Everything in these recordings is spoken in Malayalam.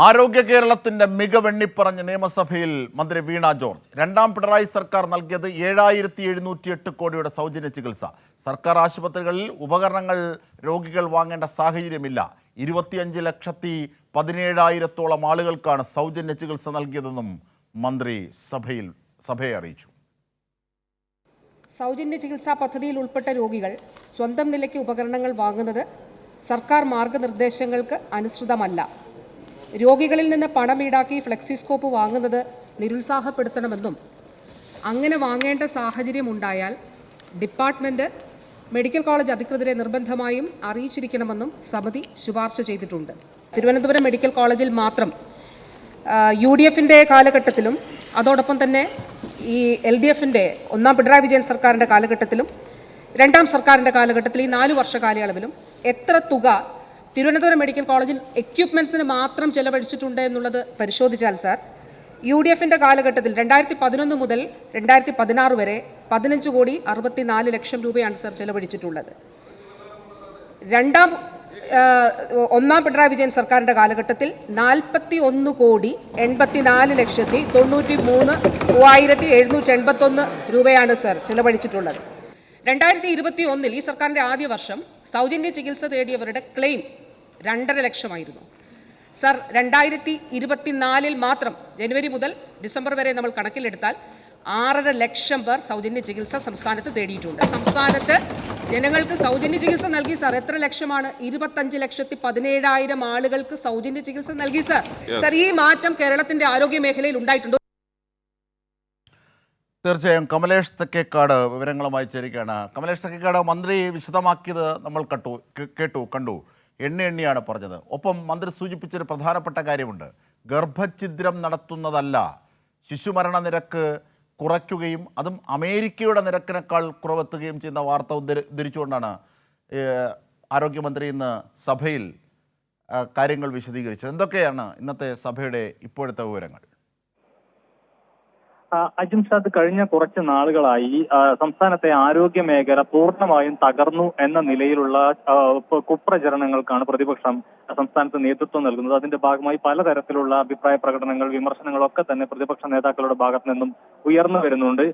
ആരോഗ്യ കേരളത്തിന്റെ മികവെണ്ണിപ്പറഞ്ഞ് നിയമസഭയിൽ മന്ത്രി വീണ ജോർജ്. രണ്ടാം പിണറായി സർക്കാർ നൽകിയത് 7708 കോടിയുടെ സൗജന്യ ചികിത്സ. സർക്കാർ ആശുപത്രികളിൽ ഉപകരണങ്ങൾ രോഗികൾ വാങ്ങേണ്ട സാഹചര്യമില്ല. 25,17,000 ആളുകൾക്കാണ് സൗജന്യ ചികിത്സ നൽകിയതെന്നും മന്ത്രി സഭയെ അറിയിച്ചു. സൗജന്യ ചികിത്സാ പദ്ധതിയിൽ ഉൾപ്പെട്ട രോഗികൾ സ്വന്തം നിലയ്ക്ക് ഉപകരണങ്ങൾ വാങ്ങുന്നത് സർക്കാർ മാർഗനിർദ്ദേശങ്ങൾക്ക് അനുസൃതമല്ല. രോഗികളിൽ നിന്ന് പണം ഈടാക്കി ഫ്ലെക്സിസ്കോപ്പ് വാങ്ങുന്നത് നിരുത്സാഹപ്പെടുത്തണമെന്നും അങ്ങനെ വാങ്ങേണ്ട സാഹചര്യം ഉണ്ടായാൽ ഡിപ്പാർട്ട്മെൻറ്റ് മെഡിക്കൽ കോളേജ് അധികൃതരെ നിർബന്ധമായും അറിയിച്ചിരിക്കണമെന്നും സമിതി ശുപാർശ ചെയ്തിട്ടുണ്ട്. തിരുവനന്തപുരം മെഡിക്കൽ കോളേജിൽ മാത്രം UDFൻ്റെ കാലഘട്ടത്തിലും അതോടൊപ്പം തന്നെ ഈ LDFൻ്റെ ഒന്നാം പിണറായി വിജയൻ സർക്കാരിൻ്റെ കാലഘട്ടത്തിലും രണ്ടാം സർക്കാരിൻ്റെ കാലഘട്ടത്തിൽ ഈ 4 വർഷ കാലയളവിലും എത്ര തുക തിരുവനന്തപുരം മെഡിക്കൽ കോളേജിൽ എക്യുപ്മെൻറ്റ്സിന് മാത്രം ചെലവഴിച്ചിട്ടുണ്ട് എന്നുള്ളത് പരിശോധിച്ചാൽ സാർ, UDFൻ്റെ കാലഘട്ടത്തിൽ 2011 മുതൽ 2016 വരെ 15,64,00,000 രൂപയാണ് സാർ ചെലവഴിച്ചിട്ടുള്ളത്. ഒന്നാം പിണറായി വിജയൻ സർക്കാരിൻ്റെ കാലഘട്ടത്തിൽ 41,90,93,781 രൂപയാണ് സാർ ചെലവഴിച്ചിട്ടുള്ളത്. 2021 ഈ സർക്കാരിൻ്റെ ആദ്യ വർഷം സൗജന്യ ചികിത്സ തേടിയവരുടെ ക്ലെയിം 2.5 ലക്ഷമായിരുന്നു സാർ. 2024 മാത്രം ജനുവരി മുതൽ ഡിസംബർ വരെ നമ്മൾ കണക്കിലെടുത്താൽ 6.5 ലക്ഷം പേർ സൗജന്യ ചികിത്സ സംസ്ഥാനത്ത് തേടിയിട്ടുണ്ട്. സംസ്ഥാനത്ത് ജനങ്ങൾക്ക് സൗജന്യ ചികിത്സ നൽകി സാർ. എത്ര ലക്ഷമാണ്? 25,17,000 ആളുകൾക്ക് സൗജന്യ ചികിത്സ നൽകി സാർ. സാർ, ഈ മാറ്റം കേരളത്തിന്റെ ആരോഗ്യ മേഖലയിൽ ഉണ്ടായിട്ടുണ്ട്. തീർച്ചയായും കമലേഷ് തെക്കേക്കാട് വിവരങ്ങളുമായി ചേരുകയാണ്. കമലേഷ് തെക്കേക്കാട്, മന്ത്രി വിശദമാക്കിയത് നമ്മൾ കണ്ടു. എണ്ണിയാണ് പറഞ്ഞത്. ഒപ്പം മന്ത്രി സൂചിപ്പിച്ചൊരു പ്രധാനപ്പെട്ട കാര്യമുണ്ട്. ഗർഭഛിദ്രം നടത്തുന്നതല്ല, ശിശുമരണ നിരക്ക് കുറയ്ക്കുകയും അതും അമേരിക്കയുടെ നിരക്കിനേക്കാൾ കുറവെത്തുകയും ചെയ്യുന്ന വാർത്ത ഉദ്ധരിച്ചുകൊണ്ടാണ് ആരോഗ്യമന്ത്രി ഇന്ന് സഭയിൽ കാര്യങ്ങൾ വിശദീകരിച്ചത്. എന്തൊക്കെയാണ് ഇന്നത്തെ സഭയുടെ ഇപ്പോഴത്തെ വിവരങ്ങൾ? അജിംഷാദ്, കഴിഞ്ഞ കുറച്ച് നാളുകളായി സംസ്ഥാനത്തെ ആരോഗ്യ മേഖല പൂർണ്ണമായും തകർന്നു എന്ന നിലയിലുള്ള കുപ്രചരണങ്ങൾക്കാണ് പ്രതിപക്ഷം സംസ്ഥാനത്ത് നേതൃത്വം നൽകുന്നത്. അതിന്റെ ഭാഗമായി പലതരത്തിലുള്ള അഭിപ്രായ പ്രകടനങ്ങൾ, വിമർശനങ്ങളൊക്കെ തന്നെ പ്രതിപക്ഷ നേതാക്കളുടെ ഭാഗത്തു നിന്നും ഉയർന്നു വരുന്നുണ്ട്.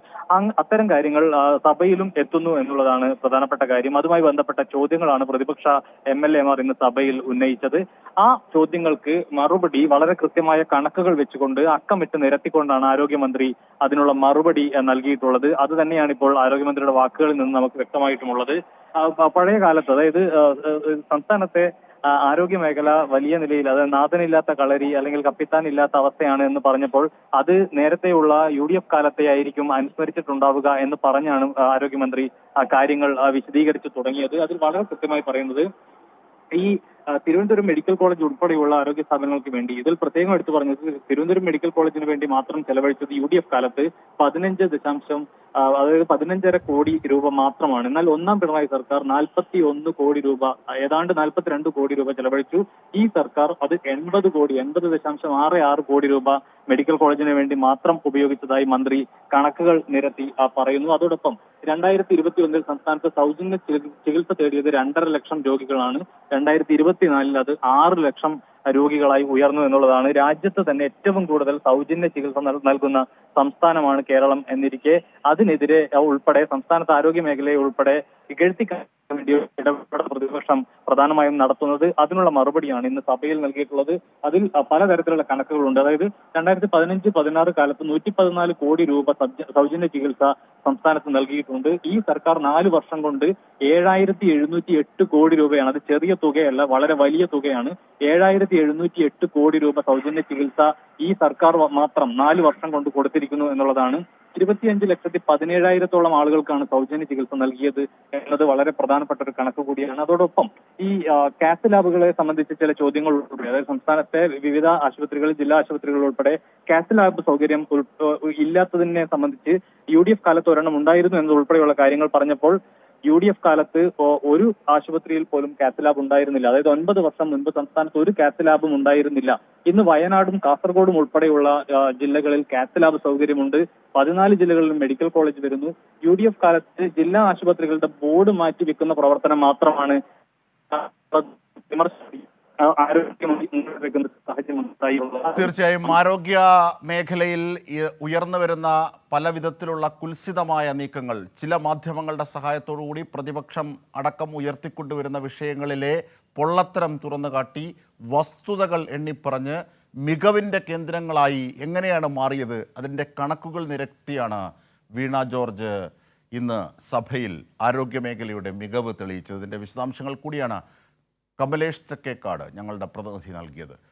അത്തരം കാര്യങ്ങൾ സഭയിലും എത്തുന്നു എന്നുള്ളതാണ് പ്രധാനപ്പെട്ട കാര്യം. അതുമായി ബന്ധപ്പെട്ട ചോദ്യങ്ങളാണ് പ്രതിപക്ഷ MLA മാർ ഇന്ന് സഭയിൽ ഉന്നയിച്ചത്. ആ ചോദ്യങ്ങൾക്ക് മറുപടി വളരെ കൃത്യമായ കണക്കുകൾ വെച്ചുകൊണ്ട് അക്കമിട്ട് നിരത്തിക്കൊണ്ടാണ് ആരോഗ്യമന്ത്രി അതിനുള്ള മറുപടി നൽകിയിട്ടുള്ളത്. അത് തന്നെയാണ് ഇപ്പോൾ ആരോഗ്യമന്ത്രിയുടെ വാക്കുകളിൽ നിന്ന് നമുക്ക് വ്യക്തമായിട്ടുമുള്ളത്. പഴയ കാലത്ത്, അതായത് സംസ്ഥാനത്തെ ആരോഗ്യ മേഖല വലിയ നിലയിൽ, അതായത് നാഥനില്ലാത്ത കളരി അല്ലെങ്കിൽ കപ്പിത്താൻ ഇല്ലാത്ത അവസ്ഥയാണ് എന്ന് പറഞ്ഞപ്പോൾ അത് നേരത്തെയുള്ള UDF കാലത്തെ ആയിരിക്കും അനുസ്മരിച്ചിട്ടുണ്ടാവുക എന്ന് പറഞ്ഞാണ് ആരോഗ്യമന്ത്രി കാര്യങ്ങൾ വിശദീകരിച്ചു തുടങ്ങിയത്. അതിൽ വളരെ കൃത്യമായി പറയുന്നത്, ഈ തിരുവനന്തപുരം മെഡിക്കൽ കോളേജ് ഉൾപ്പെടെയുള്ള ആരോഗ്യ സ്ഥാപനങ്ങൾക്ക് വേണ്ടി, ഇതിൽ പ്രത്യേകം എടുത്തു പറഞ്ഞത് തിരുവനന്തപുരം മെഡിക്കൽ കോളേജിന് വേണ്ടി മാത്രം ചെലവഴിച്ചത് UDF കാലത്ത് 15.5 കോടി രൂപ മാത്രമാണ്. എന്നാൽ ഒന്നാം പിണറായി സർക്കാർ 41 കോടി രൂപ, ഏതാണ്ട് 42 കോടി രൂപ ചെലവഴിച്ചു. ഈ സർക്കാർ അത് 80.66 കോടി രൂപ മെഡിക്കൽ കോളേജിന് വേണ്ടി മാത്രം ഉപയോഗിച്ചതായി മന്ത്രി കണക്കുകൾ നിരത്തി പറയുന്നു. അതോടൊപ്പം 2021 സംസ്ഥാനത്ത് സൗജന്യ ചികിത്സ തേടിയത് 2.5 ലക്ഷം രോഗികളാണ്. 2024 അത് 6 ലക്ഷം രോഗികളായി ഉയർന്നു എന്നുള്ളതാണ്. രാജ്യത്ത് തന്നെ ഏറ്റവും കൂടുതൽ സൗജന്യ ചികിത്സ നൽകുന്ന സംസ്ഥാനമാണ് കേരളം എന്നിരിക്കെ അതിനെതിരെ ഉൾപ്പെടെ സംസ്ഥാനത്ത് ആരോഗ്യ മേഖലയെ ഉൾപ്പെടെ ഇകഴ്ത്തിക്കാൻ വേണ്ടി ഇടപെടൽ പ്രതിപക്ഷം പ്രധാനമായും നടത്തുന്നത്. അതിനുള്ള മറുപടിയാണ് ഇന്ന് സഭയിൽ നൽകിയിട്ടുള്ളത്. അതിൽ പലതരത്തിലുള്ള കണക്കുകളുണ്ട്. അതായത് 2015-16 കാലത്ത് 114 കോടി രൂപ സൗജന്യ ചികിത്സ സംസ്ഥാനത്ത് നൽകിയിട്ടുണ്ട്. ഈ സർക്കാർ 4 വർഷം കൊണ്ട് 7708 കോടി രൂപയാണ്. അത് ചെറിയ തുകയല്ല, വളരെ വലിയ തുകയാണ്. 7708 കോടി രൂപ സൗജന്യ ചികിത്സ ഈ സർക്കാർ മാത്രം 4 വർഷം കൊണ്ട് കൊടുത്തിരിക്കുന്നു എന്നുള്ളതാണ്. 25,17,000 ആളുകൾക്കാണ് സൗജന്യ ചികിത്സ നൽകിയത് എന്നത് വളരെ പ്രധാനപ്പെട്ട ഒരു കണക്ക് കൂടിയാണ്. അതോടൊപ്പം ഈ കാത്ത് ലാബുകളെ സംബന്ധിച്ച് ചില ചോദ്യങ്ങൾ ഉൾപ്പെടെ, അതായത് സംസ്ഥാനത്തെ വിവിധ ആശുപത്രികളിൽ, ജില്ലാ ആശുപത്രികളിൽ ഉൾപ്പെടെ കാത്ത് ലാബ് സൗകര്യം ഇല്ലാത്തതിനെ സംബന്ധിച്ച് UDF കാലത്ത് ഒരെണ്ണം ഉണ്ടായിരുന്നു എന്നതുൾപ്പെടെയുള്ള കാര്യങ്ങൾ പറഞ്ഞപ്പോൾ UDF കാലത്ത് ഒരു ആശുപത്രിയിൽ പോലും കാത്ത് ലാബ് ഉണ്ടായിരുന്നില്ല. അതായത് 9 വർഷം മുൻപ് സംസ്ഥാനത്ത് ഒരു കാത്ത് ലാബും ഉണ്ടായിരുന്നില്ല. ഇന്ന് വയനാടും കാസർഗോഡും ഉൾപ്പെടെയുള്ള ജില്ലകളിൽ കാത്ത് ലാബ് സൗകര്യമുണ്ട്. 14 ജില്ലകളിലും മെഡിക്കൽ കോളേജ് വരുന്നു. UDF കാലത്ത് ജില്ലാ ആശുപത്രികളുടെ ബോർഡ് മാറ്റി വെക്കുന്ന പ്രവർത്തനം മാത്രമാണ് ആരോഗ്യമായി മുന്നോട്ട് വെക്കുന്ന സാഹചര്യം ഉണ്ടായിട്ടുള്ളത്. തീർച്ചയായും ആരോഗ്യ മേഖലയിൽ ഉയർന്നു വരുന്ന പല വിധത്തിലുള്ള കുൽസിതമായ നീക്കങ്ങൾ ചില മാധ്യമങ്ങളുടെ സഹായത്തോടുകൂടി പ്രതിപക്ഷം അടക്കം ഉയർത്തിക്കൊണ്ടുവരുന്ന വിഷയങ്ങളിലെ പൊള്ളത്തരം തുറന്നു കാട്ടി വസ്തുതകൾ എണ്ണിപ്പറഞ്ഞ് മികവിൻ്റെ കേന്ദ്രങ്ങളായി എങ്ങനെയാണ് മാറിയത് അതിൻ്റെ കണക്കുകൾ നിരത്തിയാണ് വീണ ജോർജ് ഇന്ന് സഭയിൽ ആരോഗ്യമേഖലയുടെ മികവ് തെളിയിച്ചത്. ഇതിൻ്റെ വിശദാംശങ്ങൾ കൂടിയാണ് കമലേഷ് തെക്കേക്കാട് ഞങ്ങളുടെ പ്രതിനിധി നൽകിയത്.